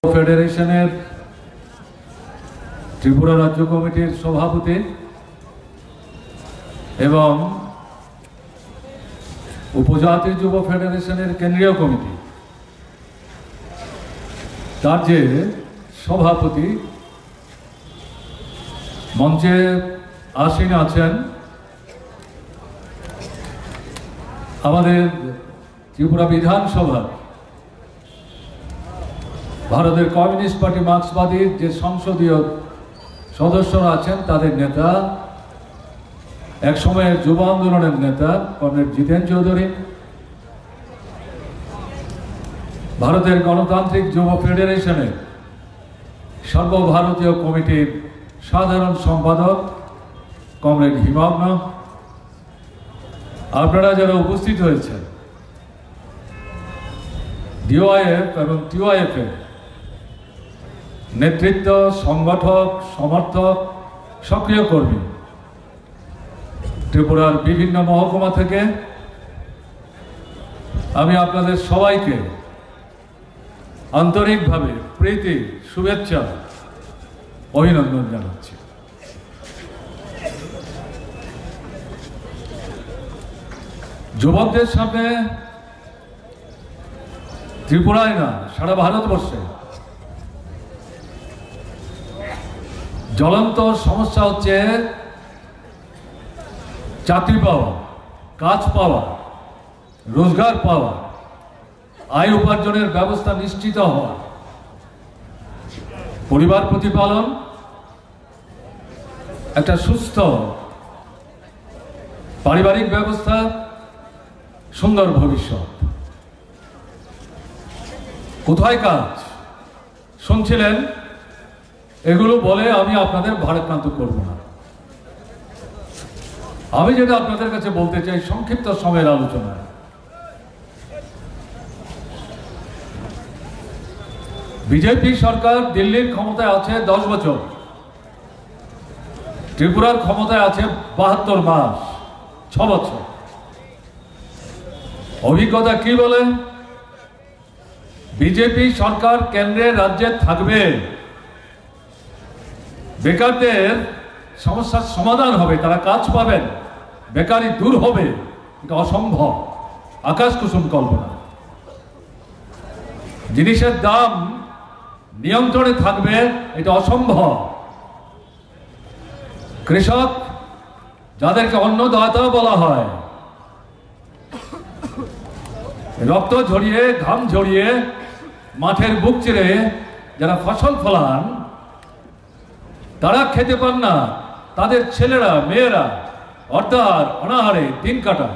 ফেডারেশনের ত্রিপুরা রাজ্য কমিটির সভাপতি এবং উপজাতি যুব ফেডারেশনের কেন্দ্রীয় কমিটি তার যে সভাপতি মঞ্চে আসীন আছেন আমাদের ত্রিপুরা বিধানসভা ভারতের কমিউনিস্ট পার্টি মার্ক্সবাদীর যে সংসদীয় সদস্যরা আছেন তাদের নেতা, এক সময়ের যুব আন্দোলনের নেতা কমরেড জিতেন চৌধুরী, ভারতের গণতান্ত্রিক যুব ফেডারেশনের সর্বভারতীয় কমিটির সাধারণ সম্পাদক কমরেড হিমগ্ন, আপনারা যারা উপস্থিত হয়েছেন ডিওআইএফ এবং টিওআইএফ এর নেতৃত্ব, সংগঠক, সমর্থক, সক্রিয় কর্মী, ত্রিপুরার বিভিন্ন মহকুমা থেকে আমি আপনাদের সবাইকে আন্তরিকভাবে প্রীতি, শুভেচ্ছা, অভিনন্দন জানাচ্ছি। যুবকদের সামনে ত্রিপুরায় না, সারা ভারতবর্ষে জ্বলন্ত সমস্যা হচ্ছে চাকরি পাওয়া, কাজ পাওয়া, রোজগার পাওয়া, আয় উপার্জনের ব্যবস্থা নিশ্চিত হওয়া, পরিবার প্রতিপালন, একটা সুস্থ পারিবারিক ব্যবস্থা, সুন্দর ভবিষ্যৎ। কোথায় কাজ শুনছিলেন? এগুলো বলে আমি আপনাদের ভারাক্রান্ত করব না। আমি যেটা আপনাদের কাছে বলতে চাই সংক্ষিপ্ত সময়ের আলোচনায়, বিজেপি সরকার দিল্লির ক্ষমতায় আছে 10 বছর, ত্রিপুরার ক্ষমতায় আছে 72 মাস, 6 বছর। অভিজ্ঞতা কি বলে? বিজেপি সরকার কেন্দ্রে রাজ্যে থাকবে, বেকারদের সমস্যার সমাধান হবে, তারা কাজ পাবেন, বেকারি দূর হবে, এটা অসম্ভব, আকাশ কুসুম কল্পনা। জিনিসের দাম নিয়ন্ত্রণে থাকবে, এটা অসম্ভব। কৃষক, যাদেরকে অন্নদাতা বলা হয়, রক্ত ঝরিয়ে, ঘাম ঝরিয়ে, মাঠের বুক চিরে যারা ফসল ফলান, তারা খেতে পান না, তাদের ছেলেরা মেয়েরা অর্ধাহার অনাহারে দিন কাটান।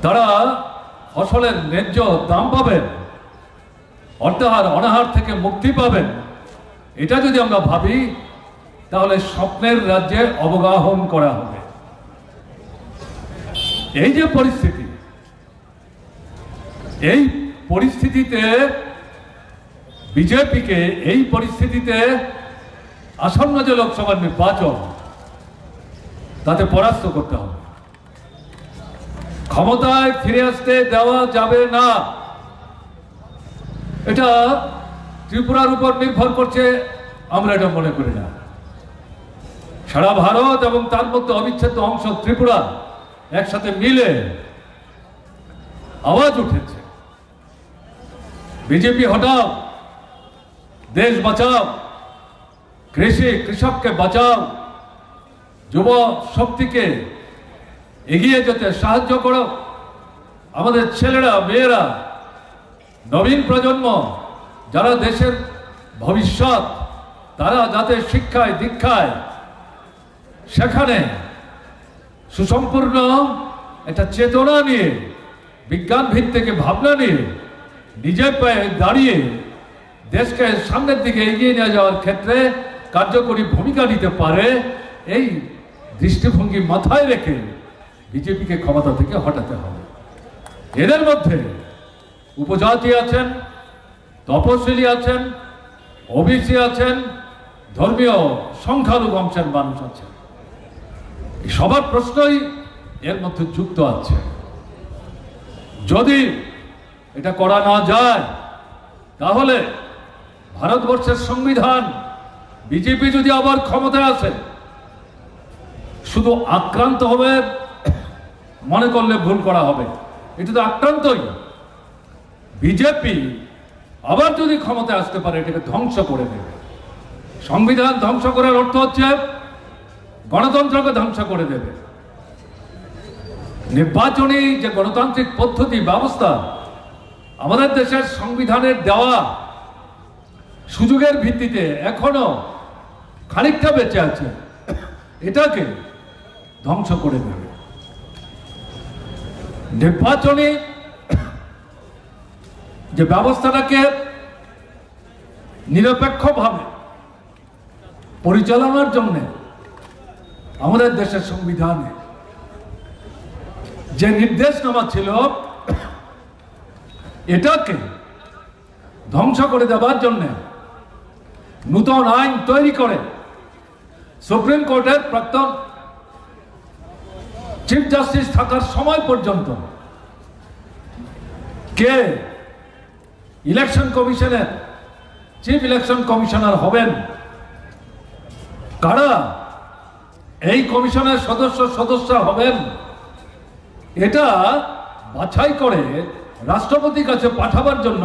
তারা ফসলের ন্যায্য দাম পাবেন, অর্ধাহার অনাহার থেকে মুক্তি পাবেন, এটা যদি আমরা ভাবি তাহলে স্বপ্নের রাজ্যে অবগাহন করা হবে। এই যে পরিস্থিতি, এই পরিস্থিতিতে বিজেপিকে, এই পরিস্থিতিতে আসন্ন যে লোকসভা নির্বাচন, তাতে পরাস্ত করতে হবে। ক্ষমতায় ফিরে আসতে দেওয়া যাবে না। এটা ত্রিপুরার উপর নির্ভর করছে আমরা এটা মনে করি না। সারা ভারত এবং তার মধ্যে অবিচ্ছেদ্য অংশ ত্রিপুরা একসাথে মিলে আওয়াজ উঠেছে, বিজেপি হটাও, দেশ বাঁচাও, কৃষককে বাঁচাও, যুব শক্তিকে এগিয়ে যেতে সাহায্য করো, আমাদের ছেলেরা মেয়েরা, নবীন প্রজন্ম যারা দেশের ভবিষ্যৎ, তারা যাতে শিক্ষায় দীক্ষায় সেখানে সুসম্পূর্ণ একটা চেতনা নিয়ে, বিজ্ঞান ভিত্তিক ভাবনা নিয়ে নিজের পায়ে দাঁড়িয়ে দেশকে সামনের দিকে এগিয়ে নিয়ে যাওয়ার ক্ষেত্রে কার্যকরী ভূমিকা নিতে পারে, এই দৃষ্টিভঙ্গি মাথায় রেখে বিজেপিকে ক্ষমতা থেকে হটাতে হবে। এদের মধ্যে উপজাতি আছেন, তপশিলি আছেন, ওবিসি আছেন, ধর্মীয় সংখ্যালঘু অংশের মানুষ আছেন। সবার প্রশ্নই এর মধ্যে যুক্ত আছে। যদি এটা করা না যায় তাহলে ভারতবর্ষের সংবিধান বিজেপি যদি আবার ক্ষমতায় আসে শুধু আক্রান্ত হবে মনে করলে ভুল করা হবে। এটা তো আক্রান্তই। বিজেপি আবার যদি ক্ষমতায় আসতে পারে এটাকে ধ্বংস করে দেবে। সংবিধান ধ্বংস করার অর্থ হচ্ছে গণতন্ত্রকে ধ্বংস করে দেবে। নির্বাচনী যে গণতান্ত্রিক পদ্ধতি ব্যবস্থা আমাদের দেশের সংবিধানের দেওয়া সুযোগের ভিত্তিতে এখনো খানিকটা বেঁচে আছে, এটাকে ধ্বংস করে দেবে। নির্বাচনী যে ব্যবস্থাটাকে নিরপেক্ষভাবে পরিচালনার জন্য আমাদের দেশের সংবিধানে যে নির্দেশনামা ছিল এটাকে ধ্বংস করে দেওয়ার জন্য নূতন আইন তৈরি করে সুপ্রিম কোর্টের প্রাক্তন চিফ জাস্টিস থাকার সময় পর্যন্ত কে ইলেকশন কমিশনের চিফ ইলেকশন কমিশনার হবেন, কারা এই কমিশনের সদস্য হবেন, এটা বাছাই করে রাষ্ট্রপতির কাছে পাঠাবার জন্য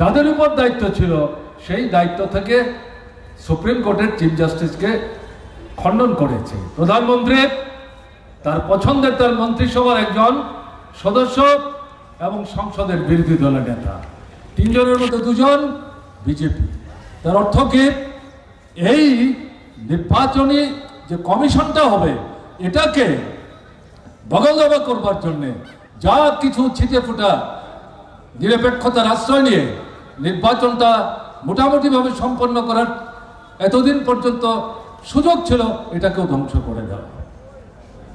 যাদের উপর দায়িত্ব ছিল সেই দায়িত্ব থেকে সুপ্রিম কোর্টের চিফ জাস্টিসকে খণ্ডন করেছে প্রধানমন্ত্রী, তার পছন্দের তার মন্ত্রিসভার একজন সদস্য এবং সংসদের বিরোধী দলের নেতা, তিনজনের মধ্যে দুজন বিজেপি। তার অর্থ কি এই নির্বাচনী যে কমিশনটা হবে এটাকে বগলদাবা করবার জন্য যা কিছু ছিটে ফুটা নিরপেক্ষতার আশ্রয় নিয়ে নির্বাচনটা মোটামুটিভাবে সম্পন্ন করার এতদিন পর্যন্ত সুযোগ ছিল এটাকেও ধ্বংস করে দেওয়া।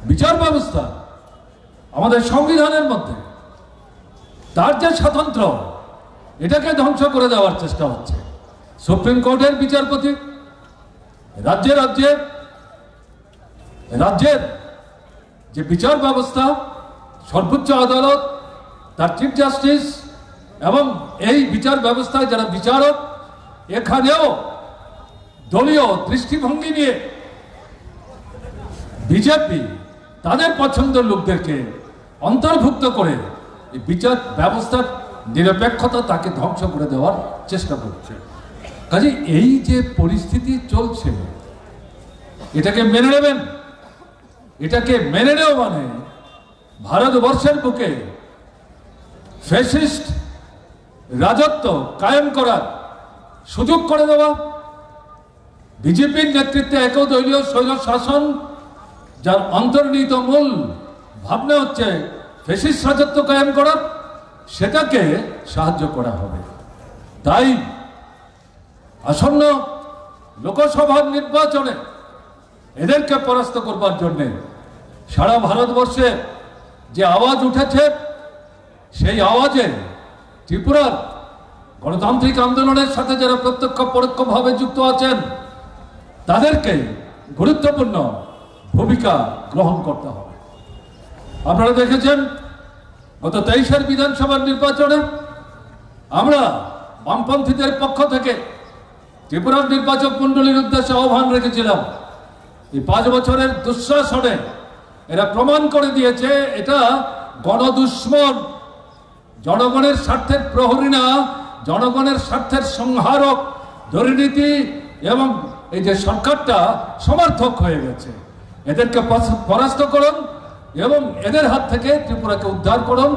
বিচার ব্যবস্থা আমাদের সংবিধানের মধ্যে তার যে স্বাতন্ত্র এটাকে ধ্বংস করে দেওয়ার চেষ্টা হচ্ছে। সুপ্রিম কোর্টের বিচারপতি রাজ্যের যে বিচার ব্যবস্থা, সর্বোচ্চ আদালত, তার চিফ জাস্টিস এবং এই বিচার ব্যবস্থায় যারা বিচারক, এখানেও দলীয় দৃষ্টিভঙ্গি নিয়ে বিজেপি তাদের পছন্দের লোকদেরকে অন্তর্ভুক্ত করে এই বিচার ব্যবস্থার নিরপেক্ষতা তাকে ধ্বংস করে দেওয়ার চেষ্টা করছে। কাজে এই যে পরিস্থিতি চলছে এটাকে মেনে নেবেন। এটাকে মেনে নেওয়া মানে ভারতবর্ষের বুকে ফ্যাসিস্ট রাজত্ব কায়েম করার সুযোগ করে দেওয়া। বিজেপির নেতৃত্বে একদলীয় স্বৈর শাসন যার অন্তর্নিহিত মূল ভাবনা হচ্ছে ফ্যাসিস্ট রাজত্ব কায়েম করার, সেটাকে সাহায্য করা হবে। তাই আসন্ন লোকসভার নির্বাচনে এদেরকে পরাস্ত করবার জন্য সারা ভারতবর্ষে যে আওয়াজ উঠেছে সেই আওয়াজে ত্রিপুরার গণতান্ত্রিক আন্দোলনের সাথে যারা প্রত্যক্ষ পরোক্ষভাবে যুক্ত আছেন তাদেরকে গুরুত্বপূর্ণ ভূমিকা গ্রহণ করতে হবে। আপনারা দেখেছেন গত 23-এর বিধানসভার নির্বাচনে আমরা বামপন্থীদের পক্ষ থেকে ত্রিপুরার নির্বাচক মন্ডলীর উদ্দেশ্যে আহ্বান রেখেছিলাম। এই 5 বছরের দুঃশাসনে এরা প্রমাণ করে দিয়েছে এটা গণদুশ্মন, জনগণের স্বার্থের প্রহরী না, জনগণের স্বার্থের সংহারক, দুর্নীতি এবং এই যে সরকারটা সমর্থক হয়ে গেছে। এদেরকে পরাস্ত করুন এবং এদের হাত থেকে ত্রিপুরাকে উদ্ধার করুন।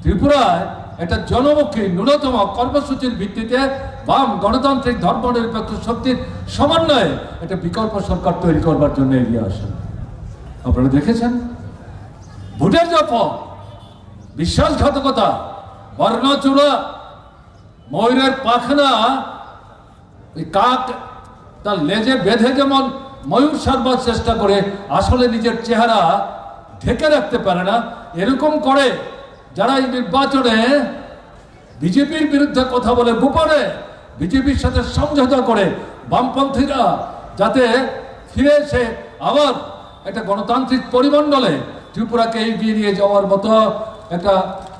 ত্রিপুরায় একটা জনমুখী ন্যূনতম কর্মসূচির ভিত্তিতে বাম গণতান্ত্রিক ধর্মনিরপেক্ষ শক্তির সমন্বয়ে একটা বিকল্প সরকার তৈরি করবার জন্য এগিয়ে আসেন। আপনারা দেখেছেন ভোটের যে ফল, বিশ্বাসঘাতকতা, বর্ণচূড়া, ময়ূরের পাখনা, কাক তার লেজে বেঁধে যেমন ময়ূর সারবার চেষ্টা করে আসলে নিজের চেহারা ঢেকে রাখতে পারে না, এরকম করে যারা এই নির্বাচনে বিজেপির বিরুদ্ধে কথা বলে গোপনে বিজেপির সাথে সমঝোতা করে বামপন্থীরা যাতে ফিরে এসে আবার একটা গণতান্ত্রিক পরিমণ্ডলে ত্রিপুরাকে এগিয়ে নিয়ে যাওয়ার মতো একটা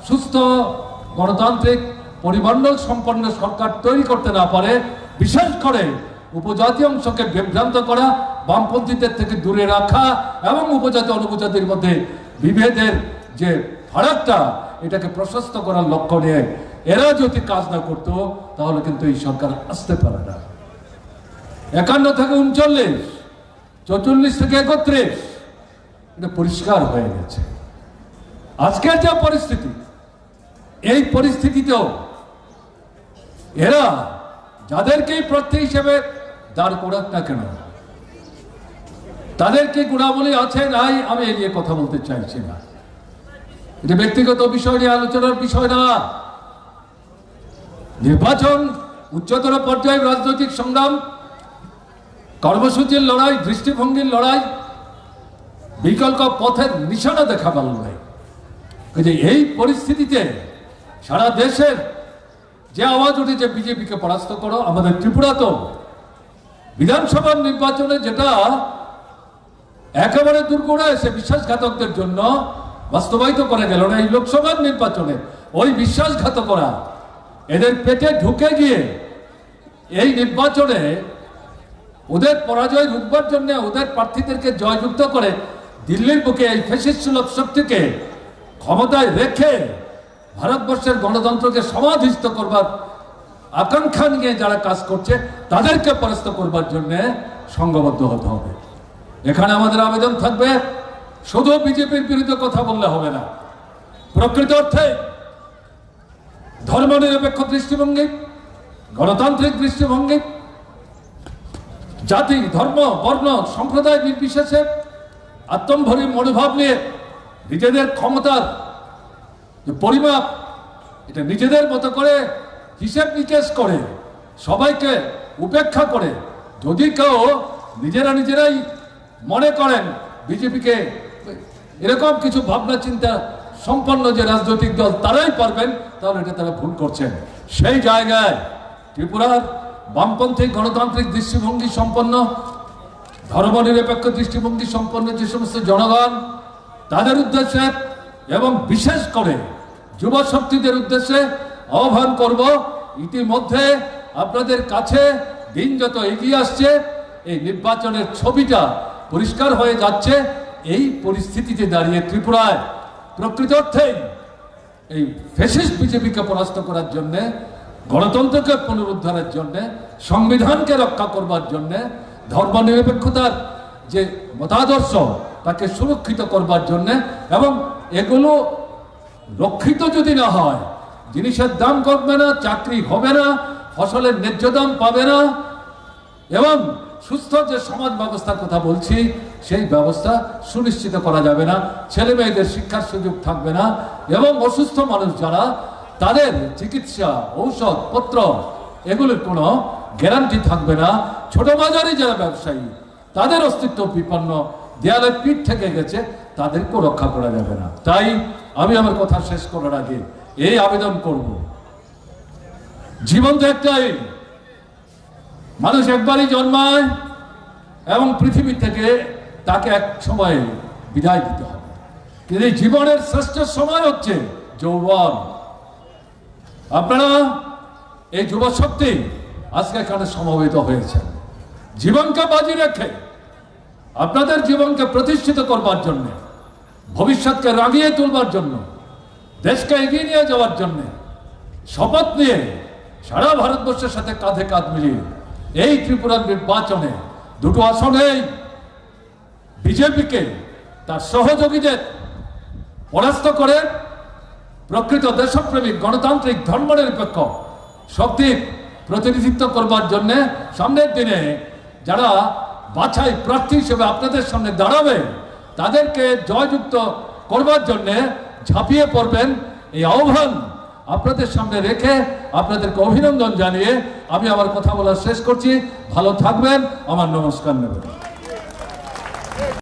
সুস্থ গণতান্ত্রিক পরিমণ্ডল সম্পন্ন সরকার তৈরি করতে না পারে, বিশেষ করে উপজাতি অংশকে বিভ্রান্ত করা, বামপন্থীদের থেকে দূরে রাখা এবং উপজাতি অনুপজাতির মধ্যে বিভেদের যে ফারাকটা এটাকে প্রশস্ত করার লক্ষ্য নিয়ে এরা যদি কাজ না করতো তাহলে কিন্তু এই সরকার আসতে পারে না। 51 থেকে 39, 44 থেকে 31 এটা পরিষ্কার হয়ে গেছে। আজকের যে পরিস্থিতি, এই পরিস্থিতিতেও এরা যাদেরকেই প্রার্থী হিসেবে দাঁড় করাক না কেন, তাদেরকে গুণাবলী আছে নাই আমি এ নিয়ে কথা বলতে চাইছি না। এটা ব্যক্তিগত বিষয় নিয়ে আলোচনার বিষয় না। নির্বাচন উচ্চতর পর্যায়ের রাজনৈতিক সংগ্রাম, কর্মসূচির লড়াই, দৃষ্টিভঙ্গির লড়াই, বিকল্প পথের নিশানা দেখাবার লড়াই। এই পরিস্থিতিতে সারা দেশের যে আওয়াজ উঠেছে বিজেপিকে পরাস্ত করো, আমাদের ত্রিপুরা তো বিধানসভার নির্বাচনে যেটা একেবারে দুর্গড়ে এসে বিশ্বাসঘাতকদের জন্য বাস্তবায়িত করা গেল না, এই লোকসভার নির্বাচনে ওই বিশ্বাসঘাতকরা এদের পেটে ঢুকে গিয়ে এই নির্বাচনে ওদের পরাজয় রুখবার জন্য ওদের প্রার্থীদেরকে জয়যুক্ত করে দিল্লির বুকে এই ফ্যাসিস্ট সুলভ শক্তিকে ক্ষমতায় রেখে ভারতবর্ষের গণতন্ত্রকে সমাধিস্থ করবার আকাঙ্ক্ষা নিয়ে যারা কাজ করছে তাদেরকে পরাস্ত করবার জন্য সংঘবদ্ধ হতে হবে। এখানে আমাদের আবেদন থাকবে, শুধু বিজেপির বিরুদ্ধে কথা বললে হবে না, প্রকৃত অর্থে ধর্মনিরপেক্ষ দৃষ্টিভঙ্গি, গণতান্ত্রিক দৃষ্টিভঙ্গি, জাতি, ধর্ম, বর্ণ, সম্প্রদায় নির্বিশেষে আত্মম্ভরী মনোভাব নিয়ে নিজেদের ক্ষমতার পরিমাপ এটা নিজেদের মতো করে হিসেব নিকেশ করে সবাইকে উপেক্ষা করে যদি কেউ নিজেরাই মনে করেন বিজেপিকে এরকম কিছু ভাবনা চিন্তা সম্পন্ন যে রাজনৈতিক দল তারাই পারবেন, তাহলে এটা তারা ভুল করছেন। সেই জায়গায় ত্রিপুরার বামপন্থী গণতান্ত্রিক দৃষ্টিভঙ্গি সম্পন্ন, ধর্মনিরপেক্ষ দৃষ্টিভঙ্গি সম্পন্ন যে সমস্ত জনগণ, তাদের উদ্দেশ্যে এবং বিশেষ করে যুব শক্তিদের উদ্দেশ্যে আহ্বান করব, ইতিমধ্যে আপনাদের কাছে দিন যত এগিয়ে আসছে এই নির্বাচনের ছবিটা পরিষ্কার হয়ে যাচ্ছে। এই পরিস্থিতিতে দাঁড়িয়ে ত্রিপুরায় প্রকৃত অর্থেই এই ফ্যাসিস্ট বিজেপিকে পরাস্ত করার জন্য, গণতন্ত্রকে পুনরুদ্ধারের জন্য, সংবিধানকে রক্ষা করবার জন্য, ধর্মনিরপেক্ষতার যে মতাদর্শ তাকে সুরক্ষিত করবার জন্য, এবং এগুলো রক্ষিত যদি না হয় জিনিসের দাম কমবে না, চাকরি হবে না, ফসলের ন্যায্য দাম পাবে না, এবং সুস্থ যে সমাজ ব্যবস্থার কথা বলছি সেই ব্যবস্থা সুনিশ্চিত করা যাবে না, ছেলে মেয়েদের শিক্ষার সুযোগ থাকবে না, এবং অসুস্থ মানুষ যারা তাদের চিকিৎসা, ঔষধ পত্র এগুলোর কোনো গ্যারান্টি থাকবে না, ছোট বাজারে যারা ব্যবসায়ী তাদের অস্তিত্ব বিপন্ন, দেয়ালের পিঠ থেকে গেছে, তাদেরকেও রক্ষা করা যাবে না। তাই আমি আমার কথা শেষ করার আগে এই আবেদন করব, জীবন তো একটাই, মানুষ একবারই জন্মায় এবং পৃথিবী থেকে তাকে এক সময় বিদায় দিতে হবে, কিন্তু এই জীবনের শ্রেষ্ঠ সময় হচ্ছে যৌবন। আপনারা এই যুব শক্তি আজকে এখানে সমবেত হয়েছেন, জীবনকে বাজি রেখে আপনাদের জীবনকে প্রতিষ্ঠিত করবার জন্য, ভবিষ্যৎকে রাঙিয়ে তুলবার জন্য, দেশকে এগিয়ে নিয়ে যাওয়ার জন্য শপথ নিয়ে সারা ভারতবর্ষের সাথে কাঁধে কাঁধ মিলিয়ে এই ত্রিপুরার নির্বাচনে দুটো আসনেই বিজেপিকে তার সহযোগীদের পরাস্ত করে প্রকৃত দেশপ্রেমিক গণতান্ত্রিক ধর্মনিরপেক্ষ শক্তির প্রতিনিধিত্ব করবার জন্য সামনের দিনে যারা বাছাই প্রার্থী হিসেবে আপনাদের সামনে দাঁড়াবে তাদেরকে জয়যুক্ত করবার জন্য ঝাঁপিয়ে পড়বেন, এই আহ্বান আপনাদের সামনে রেখে আপনাদেরকে অভিনন্দন জানিয়ে আমি আমার কথা বলা শেষ করছি। ভালো থাকবেন, আমার নমস্কার নেবেন।